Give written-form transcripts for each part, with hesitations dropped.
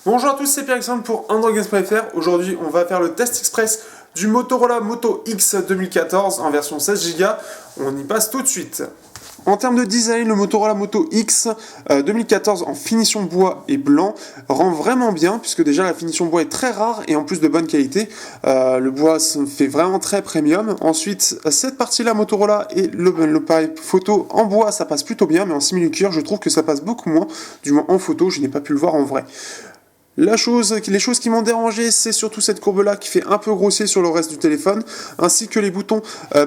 Bonjour à tous, c'est Pierre-Alexandre pour AndroidGames.fr. Aujourd'hui, on va faire le test express du Motorola Moto X 2014 en version 16 Go. On y passe tout de suite. En termes de design, le Motorola Moto X 2014 en finition bois et blanc rend vraiment bien, puisque déjà la finition bois est très rare et en plus de bonne qualité. Le bois se fait vraiment très premium. Ensuite, cette partie-là, Motorola et l'appareil photo en bois, ça passe plutôt bien, mais en simili-cuir, je trouve que ça passe beaucoup moins. Du moins en photo, je n'ai pas pu le voir en vrai. Les choses qui m'ont dérangé, c'est surtout cette courbe-là qui fait un peu grossier sur le reste du téléphone, ainsi que les boutons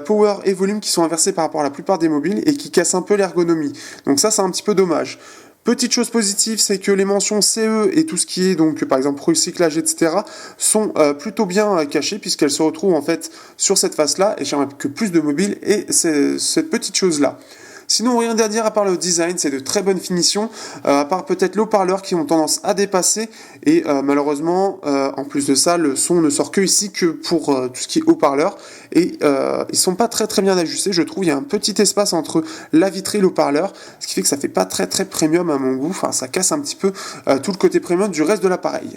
Power et Volume qui sont inversés par rapport à la plupart des mobiles et qui cassent un peu l'ergonomie. Donc ça, c'est un petit peu dommage. Petite chose positive, c'est que les mentions CE et tout ce qui est donc par exemple recyclage, etc. sont plutôt bien cachées puisqu'elles se retrouvent en fait sur cette face-là et j'aimerais que plus de mobiles aient cette petite chose-là. Sinon, rien à dire à part le design, c'est de très bonne finition, à part peut-être les haut-parleurs qui ont tendance à dépasser, et malheureusement, en plus de ça, le son ne sort que ici que pour tout ce qui est haut-parleurs, et ils sont pas très bien ajustés, je trouve, il y a un petit espace entre la vitrine et le haut-parleur, ce qui fait que ça fait pas très premium à mon goût, enfin ça casse un petit peu tout le côté premium du reste de l'appareil.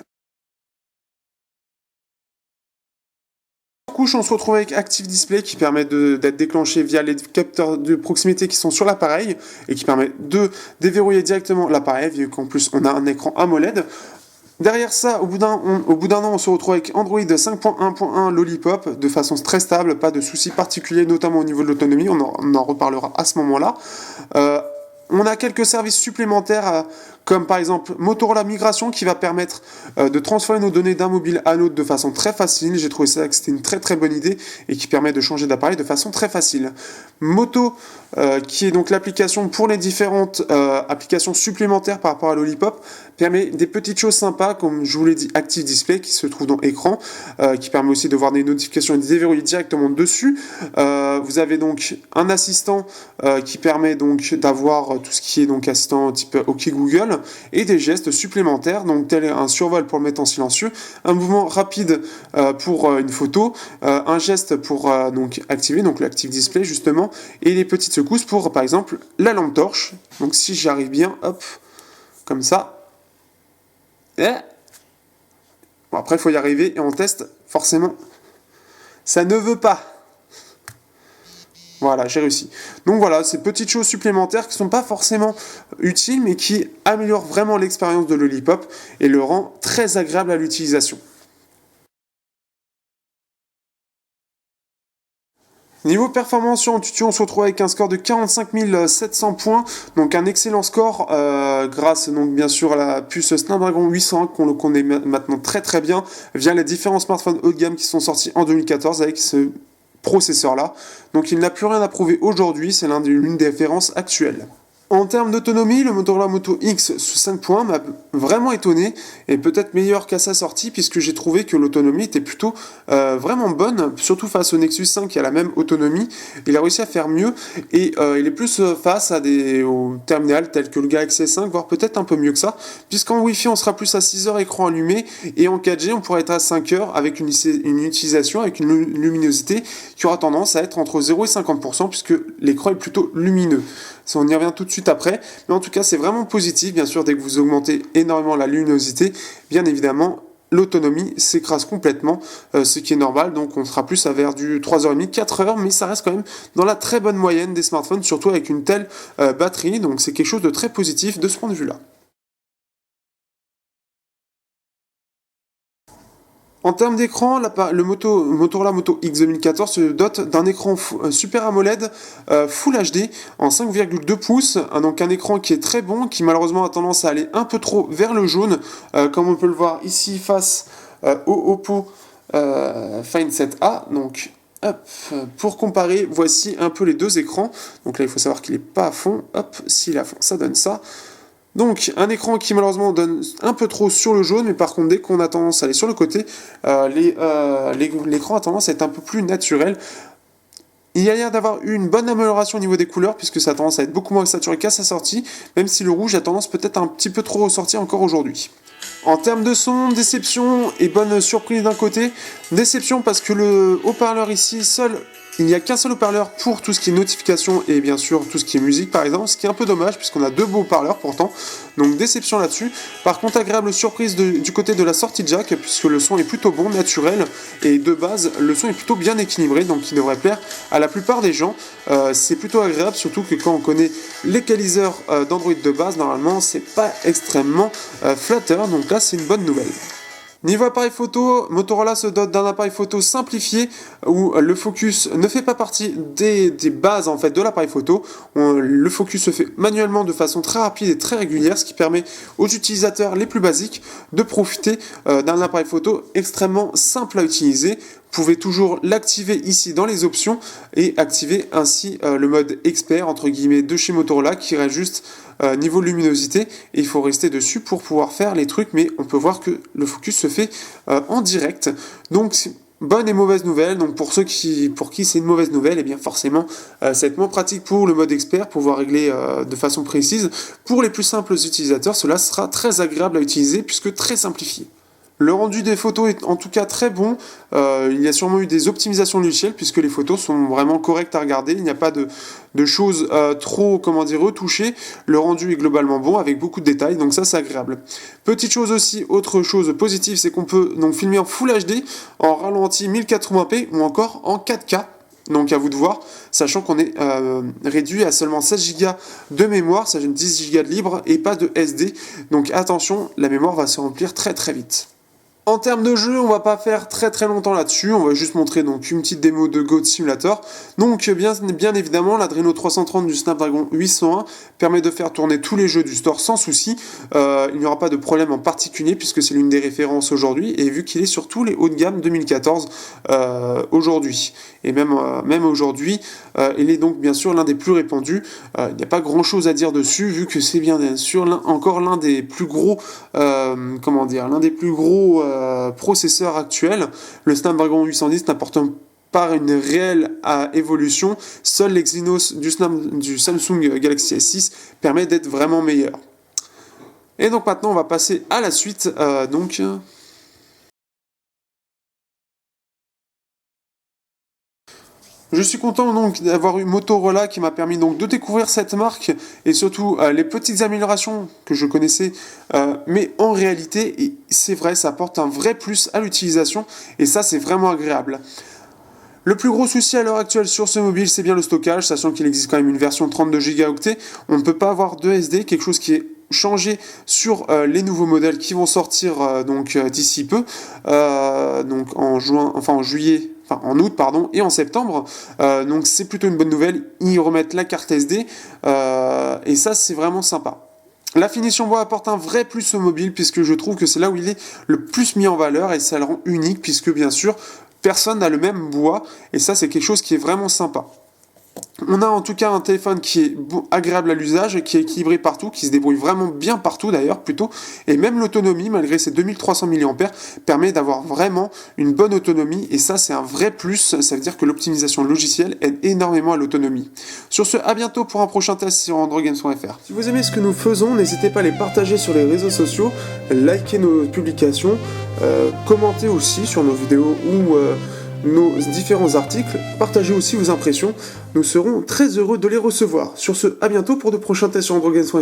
On se retrouve avec Active Display qui permet d'être déclenché via les capteurs de proximité qui sont sur l'appareil et qui permet de déverrouiller directement l'appareil vu qu'en plus on a un écran AMOLED. Derrière ça, au bout d'un an, on se retrouve avec Android 5.1.1 Lollipop de façon très stable, pas de soucis particuliers, notamment au niveau de l'autonomie, on en reparlera à ce moment-là. On a quelques services supplémentaires, comme par exemple Motorola Migration qui va permettre de transférer nos données d'un mobile à l'autre de façon très facile. J'ai trouvé ça que c'était une très bonne idée et qui permet de changer d'appareil de façon très facile. Moto, qui est donc l'application pour les différentes applications supplémentaires par rapport à Lollipop, permet des petites choses sympas, comme je vous l'ai dit, Active Display qui se trouve dans écran, qui permet aussi de voir des notifications et de déverrouiller directement dessus. Vous avez donc un assistant qui permet donc d'avoir tout ce qui est donc assistant type OK Google et des gestes supplémentaires, donc tel un survol pour le mettre en silencieux, un mouvement rapide pour une photo, un geste pour donc activer donc l'Active Display justement, et les petites secousses pour par exemple la lampe torche. Donc si j'arrive bien, hop, comme ça. Bon, après il faut y arriver et on teste forcément. Ça ne veut pas. Voilà, j'ai réussi. Donc voilà, ces petites choses supplémentaires qui ne sont pas forcément utiles, mais qui améliorent vraiment l'expérience de Lollipop et le rend très agréable à l'utilisation. Niveau performance sur Antutu, on se retrouve avec un score de 45 700 points, donc un excellent score grâce donc bien sûr à la puce Snapdragon 800 qu'on connaît maintenant très bien via les différents smartphones haut de gamme qui sont sortis en 2014 avec ce processeur-là. Donc il n'a plus rien à prouver aujourd'hui, c'est l'une des références actuelles. En termes d'autonomie, le Motorola Moto X sous 5 points m'a vraiment étonné et peut-être meilleur qu'à sa sortie puisque j'ai trouvé que l'autonomie était plutôt vraiment bonne, surtout face au Nexus 5 qui a la même autonomie. Il a réussi à faire mieux et il est plus face à au terminal tels que le Galaxy S5, voire peut-être un peu mieux que ça, puisqu'en Wi-Fi on sera plus à 6 heures écran allumé et en 4G on pourrait être à 5 heures avec une utilisation, avec une luminosité qui aura tendance à être entre 0 et 50% puisque l'écran est plutôt lumineux. On y revient tout de suite après, mais en tout cas c'est vraiment positif, bien sûr dès que vous augmentez énormément la luminosité, bien évidemment l'autonomie s'écrase complètement, ce qui est normal, donc on sera plus à vers du 3h30, 4h, mais ça reste quand même dans la très bonne moyenne des smartphones, surtout avec une telle batterie, donc c'est quelque chose de très positif de ce point de vue-là. En termes d'écran, le Motorola Moto X 2014 se dote d'un écran Super AMOLED Full HD en 5,2 pouces, donc un écran qui est très bon, qui malheureusement a tendance à aller un peu trop vers le jaune, comme on peut le voir ici face au Oppo Find 7A. Donc, hop, pour comparer, voici un peu les deux écrans. Donc là, il faut savoir qu'il n'est pas à fond. Hop, s'il est à fond, ça donne ça. Donc un écran qui malheureusement donne un peu trop sur le jaune, mais par contre dès qu'on a tendance à aller sur le côté, l'écran a tendance à être un peu plus naturel. Il y a l'air d'avoir eu une bonne amélioration au niveau des couleurs, puisque ça a tendance à être beaucoup moins saturé qu'à sa sortie, même si le rouge a tendance peut-être un petit peu trop ressortir encore aujourd'hui. En termes de son, déception et bonne surprise d'un côté. Déception parce que le haut-parleur ici, seul Il n'y a qu'un seul haut-parleur pour tout ce qui est notification et bien sûr tout ce qui est musique par exemple, ce qui est un peu dommage puisqu'on a 2 beaux haut-parleurs pourtant, donc déception là-dessus. Par contre, agréable surprise du côté de la sortie jack puisque le son est plutôt bon, naturel, et de base le son est plutôt bien équilibré, donc il devrait plaire à la plupart des gens. C'est plutôt agréable, surtout que quand on connaît l'équaliseur d'Android de base, normalement c'est pas extrêmement flatteur, donc là c'est une bonne nouvelle. Niveau appareil photo, Motorola se dote d'un appareil photo simplifié où le focus ne fait pas partie des bases en fait de l'appareil photo. Le focus se fait manuellement de façon très rapide et très régulière, ce qui permet aux utilisateurs les plus basiques de profiter d'un appareil photo extrêmement simple à utiliser. Vous pouvez toujours l'activer ici dans les options et activer ainsi le mode expert entre guillemets de chez Motorola qui reste juste niveau luminosité, et il faut rester dessus pour pouvoir faire les trucs, mais on peut voir que le focus se fait en direct. Donc bonne et mauvaise nouvelle. Donc pour qui c'est une mauvaise nouvelle, et bien forcément ça va être moins pratique pour le mode expert, pour pouvoir régler de façon précise. Pour les plus simples utilisateurs, cela sera très agréable à utiliser puisque très simplifié. Le rendu des photos est en tout cas très bon. Il y a sûrement eu des optimisations logicielles puisque les photos sont vraiment correctes à regarder. Il n'y a pas de choses trop, retouchées. Le rendu est globalement bon avec beaucoup de détails, donc ça c'est agréable. Petite chose aussi, autre chose positive, c'est qu'on peut donc filmer en Full HD, en ralenti 1080p ou encore en 4K. Donc à vous de voir, sachant qu'on est réduit à seulement 16 Go de mémoire, ça gêne 10 Go de libre et pas de SD. Donc attention, la mémoire va se remplir très très vite. En termes de jeu, on va pas faire très très longtemps là-dessus, on va juste montrer donc une petite démo de Goat Simulator. Donc bien évidemment, l'Adreno 330 du Snapdragon 801 permet de faire tourner tous les jeux du store sans souci. Il n'y aura pas de problème en particulier puisque c'est l'une des références aujourd'hui, et vu qu'il est sur tous les hauts de gamme 2014 aujourd'hui. Et même aujourd'hui, il est donc bien sûr l'un des plus répandus. Il n'y a pas grand chose à dire dessus vu que c'est bien sûr encore l'un des plus gros processeur actuel. Le Snapdragon 810 n'apporte pas une réelle évolution. Seul l'Exynos du Samsung Galaxy S6 permet d'être vraiment meilleur. Et donc maintenant on va passer à la suite. Je suis content donc d'avoir eu Motorola qui m'a permis donc de découvrir cette marque et surtout les petites améliorations que je connaissais, mais en réalité, c'est vrai, ça apporte un vrai plus à l'utilisation et ça c'est vraiment agréable. Le plus gros souci à l'heure actuelle sur ce mobile, c'est bien le stockage, sachant qu'il existe quand même une version 32 Go. On ne peut pas avoir de SD, quelque chose qui est changé sur les nouveaux modèles qui vont sortir d'ici peu, donc en août et en septembre. Donc c'est plutôt une bonne nouvelle. Ils remettent la carte SD et ça c'est vraiment sympa. La finition bois apporte un vrai plus au mobile puisque je trouve que c'est là où il est le plus mis en valeur et ça le rend unique puisque bien sûr personne n'a le même bois et ça c'est quelque chose qui est vraiment sympa. On a en tout cas un téléphone qui est agréable à l'usage, qui est équilibré partout, qui se débrouille vraiment bien partout d'ailleurs plutôt, et même l'autonomie malgré ses 2300 mAh permet d'avoir vraiment une bonne autonomie et ça c'est un vrai plus, ça veut dire que l'optimisation logicielle aide énormément à l'autonomie. Sur ce, à bientôt pour un prochain test sur AndroGames.fr. Si vous aimez ce que nous faisons, n'hésitez pas à les partager sur les réseaux sociaux, liker nos publications, commenter aussi sur nos vidéos ou nos différents articles, partagez aussi vos impressions, nous serons très heureux de les recevoir. Sur ce, à bientôt pour de prochains tests sur AndroGames.fr.